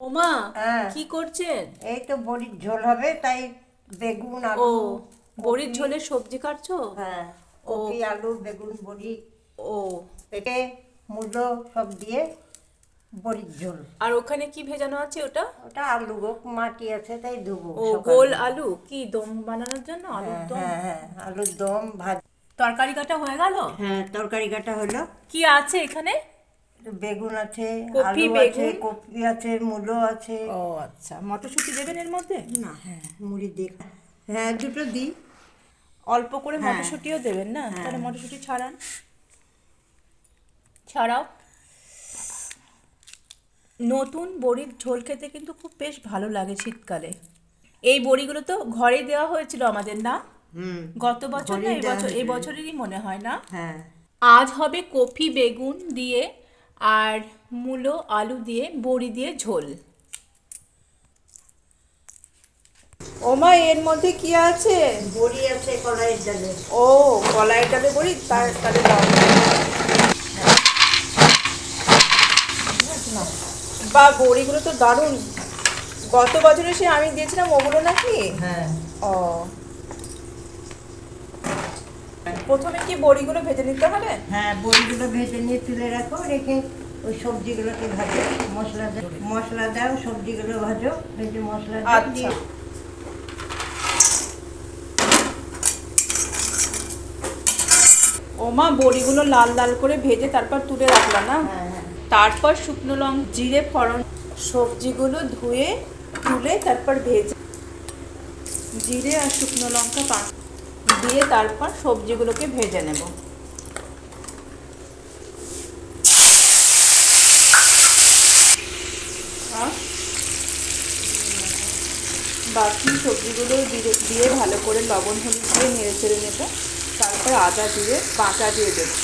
ওমা, হ্যাঁ, কি করছেন? এই তো বড়ির ঝোল হবে তাই বেগুন ও, আলু বড়ির কপি। ঝোলে সবজি কাটছো? হ্যাঁ, ও, কপি আলু বেগুন বড়ি ও। পেটে মূলো সব দিয়ে বড়ির ঝোল। আর ওখানে কি ভেজানো আছে ওটা? ওটা আলু গো, মাটি আছে তাই ধুবো ও, গোল সকালবেলা। আলু কি দম বানানোর জন্য, আলুর হ্যাঁ দম? হ্যাঁ হ্যাঁ, আলুর দম ভাত। তরকারি কাটা হয়ে গেল? হ্যাঁ, তরকারি কাটা হলো। কি আছে এখানে? বেগুন আছে, কপি, আলু আছে, বেগুন। কপি আছে, মূলো আছে। ও আচ্ছা, মটরশুঁটি দেবেন এর মধ্যে? না, হ্যাঁ, মুড়ি দিয়ে। হ্যাঁ, দুটো দিই। অল্প করে হ্যাঁ মটরশুঁটিও দেবেন না? হ্যাঁ। তাহলে মটরশুঁটি ছাড়ান, ছাড়াও। নতুন বড়ির ঝোল খেতে কিন্তু খুব বেশ ভালো লাগে শীতকালে। এই বড়িগুলো তো ঘরে দেওয়া হয়েছিল আমাদের, না? হুম। গত বছর না ঘরেই এই দেওয়া বছর, এই হয়েছে। বছরেরই মনে হয়, না? হ্যাঁ। আজ হবে কপি বেগুন দিয়ে আর মূলো আলু দিয়ে বড়ি দিয়ে ঝোল। ওমা, এর মধ্যে কি আছে? বড়ি আছে কলাইয়ের ডালে। ও, কলাইয়ের ডালে বড়ি, তাহলে দাও। না, বা বড়িগুলো তো দারুণ। গত বছরে সে আমি দিয়েছিলাম ওগুলো নাকি? হ্যাঁ। ও, প্রথমে কি বড়িগুলো ভেজে নিতে হবে? হ্যাঁ, বড়িগুলো ভেজে নিয়ে তুলে রাখো, রেখে ওই সবজিগুলোকে ভাজো। মশলা দাও, সবজিগুলো ভাজো, ভেজে মশলা দাও আচ্ছা। দিয়ে। ওমা, বড়িগুলো লাল লাল করে ভেজে তারপর তুলে রাখলাম, না? হ্যাঁ হ্যাঁ। তারপর শুকনো লঙ্কা জিরে ফোড়ন, সবজিগুলো ধুয়ে তুলে তারপর ভেজে জিরে আর শুকনো লঙ্কা দিয়ে তারপর সবজিগুলোকে ভেজে নেব। আর বাকি সবজিগুলো দিয়ে ভালো করে লবণ হলুদ দিয়ে নেড়ে চেড়ে নেব। তারপর আদা দিয়ে বাটা দিয়ে দেবো।